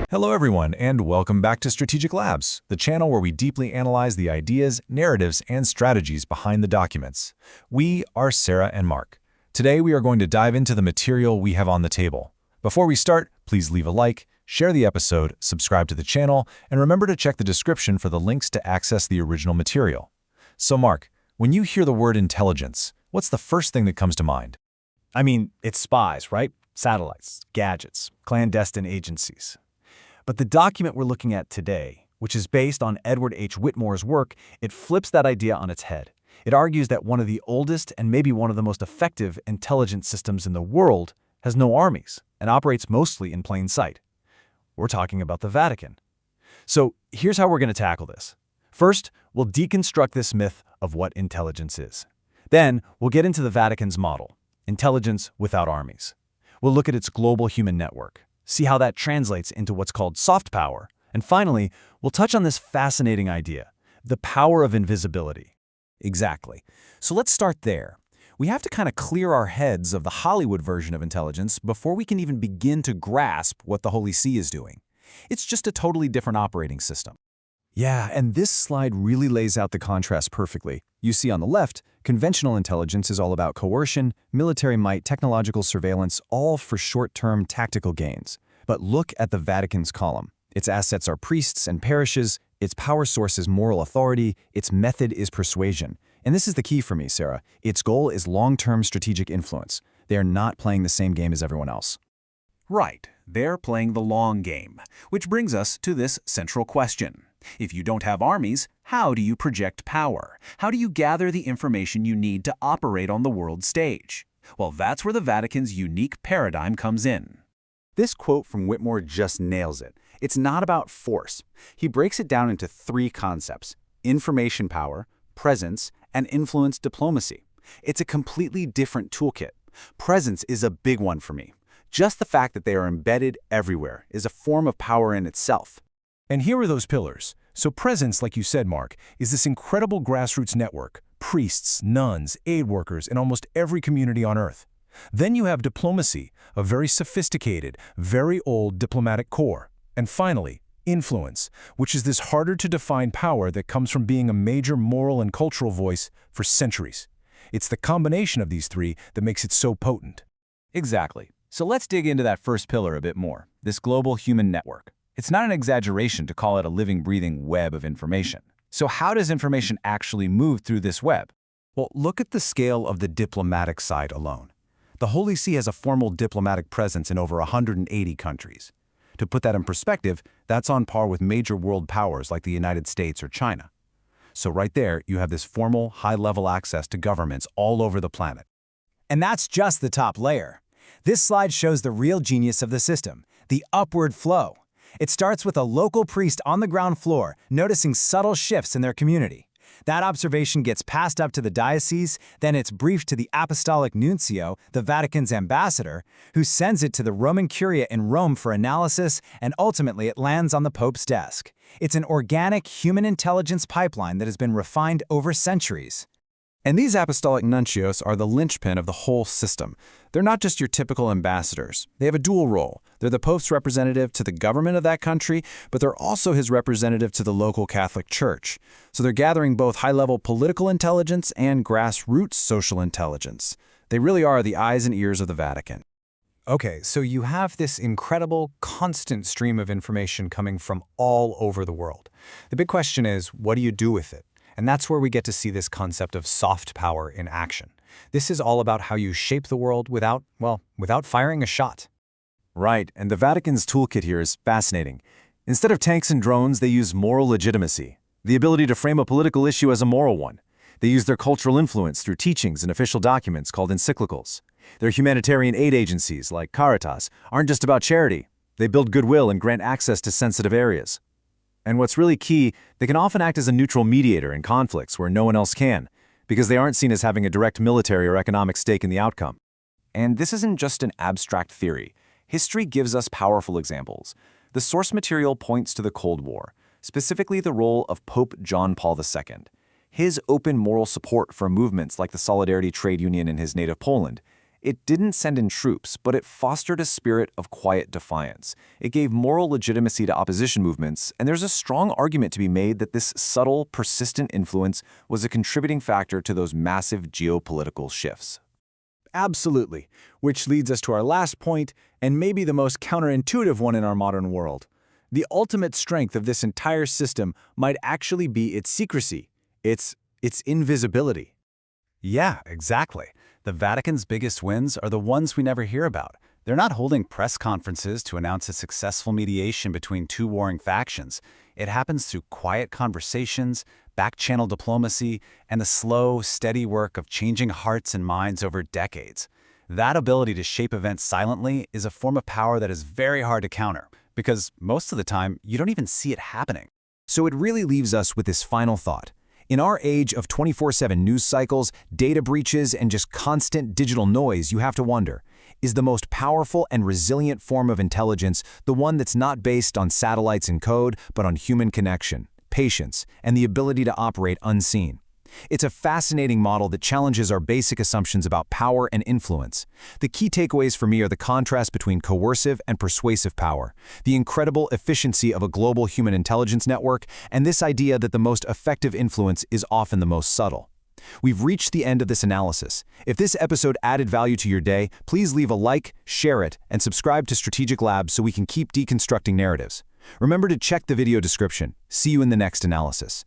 Hello everyone, and welcome back to Strategic Labs, the channel where we deeply analyze the ideas, narratives, and strategies behind the documents. We are Sarah and Mark. Today we are going to dive into the material we have on the table. Before we start, please leave a like, share the episode, subscribe to the channel, and remember to check the description for the links to access the original material. So Mark, when you hear the word intelligence, what's the first thing that comes to mind? It's spies, right? Satellites, gadgets, clandestine agencies. But the document we're looking at today, which is based on Edward H. Whitmore's work, it flips that idea on its head. It argues that one of the oldest and maybe one of the most effective intelligence systems in the world has no armies and operates mostly in plain sight. We're talking about the Vatican. So here's how we're going to tackle this. First, we'll deconstruct this myth of what intelligence is. Then, we'll get into the Vatican's model, intelligence without armies. We'll look at its global human network, see how that translates into what's called soft power, and finally, we'll touch on this fascinating idea, the power of invisibility. Exactly. So let's start there. We have to kind of clear our heads of the Hollywood version of intelligence before we can even begin to grasp what the Holy See is doing. It's just a totally different operating system. Yeah, and this slide really lays out the contrast perfectly. You see on the left, conventional intelligence is all about coercion, military might, technological surveillance, all for short-term tactical gains. But look at the Vatican's column. Its assets are priests and parishes, its power source is moral authority, its method is persuasion. And this is the key for me, Sarah. Its goal is long-term strategic influence. They are not playing the same game as everyone else. Right, they're playing the long game, which brings us to this central question. If you don't have armies, how do you project power? How do you gather the information you need to operate on the world stage? Well, that's where the Vatican's unique paradigm comes in. This quote from Whitmore just nails it. It's not about force. He breaks it down into three concepts: information power, presence, and influence diplomacy. It's a completely different toolkit. Presence is a big one for me. Just the fact that they are embedded everywhere is a form of power in itself. And here are those pillars. So presence, like you said, Mark, is this incredible grassroots network, priests, nuns, aid workers in almost every community on Earth. Then you have diplomacy, a very sophisticated, very old diplomatic core. And finally, influence, which is this harder-to-define power that comes from being a major moral and cultural voice for centuries. It's the combination of these three that makes it so potent. Exactly. So let's dig into that first pillar a bit more, this global human network. It's not an exaggeration to call it a living, breathing web of information. So how does information actually move through this web? Well, look at the scale of the diplomatic side alone. The Holy See has a formal diplomatic presence in over 180 countries. To put that in perspective, that's on par with major world powers like the United States or China. So right there, you have this formal, high-level access to governments all over the planet. And that's just the top layer. This slide shows the real genius of the system, the upward flow. It starts with a local priest on the ground floor, noticing subtle shifts in their community. That observation gets passed up to the diocese, then it's briefed to the apostolic nuncio, the Vatican's ambassador, who sends it to the Roman Curia in Rome for analysis, and ultimately it lands on the Pope's desk. It's an organic human intelligence pipeline that has been refined over centuries. And these apostolic nuncios are the linchpin of the whole system. They're not just your typical ambassadors. They have a dual role. They're the Pope's representative to the government of that country, but they're also his representative to the local Catholic Church. So they're gathering both high-level political intelligence and grassroots social intelligence. They really are the eyes and ears of the Vatican. Okay, so you have this incredible, constant stream of information coming from all over the world. The big question is, what do you do with it? And that's where we get to see this concept of soft power in action. This is all about how you shape the world without firing a shot. Right, and the Vatican's toolkit here is fascinating. Instead of tanks and drones, they use moral legitimacy, the ability to frame a political issue as a moral one. They use their cultural influence through teachings and official documents called encyclicals. Their humanitarian aid agencies, like Caritas, aren't just about charity. They build goodwill and grant access to sensitive areas. And what's really key, they can often act as a neutral mediator in conflicts where no one else can, because they aren't seen as having a direct military or economic stake in the outcome. And this isn't just an abstract theory. History gives us powerful examples. The source material points to the Cold War, specifically the role of Pope John Paul II. His open moral support for movements like the Solidarity Trade Union in his native Poland, It didn't send in troops, but it fostered a spirit of quiet defiance. It gave moral legitimacy to opposition movements, and there's a strong argument to be made that this subtle, persistent influence was a contributing factor to those massive geopolitical shifts. Absolutely, which leads us to our last point, and maybe the most counterintuitive one in our modern world. The ultimate strength of this entire system might actually be its secrecy, its invisibility. Yeah, exactly. The Vatican's biggest wins are the ones we never hear about. They're not holding press conferences to announce a successful mediation between two warring factions. It happens through quiet conversations, back-channel diplomacy, and the slow, steady work of changing hearts and minds over decades. That ability to shape events silently is a form of power that is very hard to counter, because most of the time, you don't even see it happening. So it really leaves us with this final thought. In our age of 24/7 news cycles, data breaches, and just constant digital noise, you have to wonder, is the most powerful and resilient form of intelligence the one that's not based on satellites and code, but on human connection, patience, and the ability to operate unseen? It's a fascinating model that challenges our basic assumptions about power and influence. The key takeaways for me are the contrast between coercive and persuasive power, the incredible efficiency of a global human intelligence network, and this idea that the most effective influence is often the most subtle. We've reached the end of this analysis. If this episode added value to your day, please leave a like, share it, and subscribe to Strategic Labs so we can keep deconstructing narratives. Remember to check the video description. See you in the next analysis.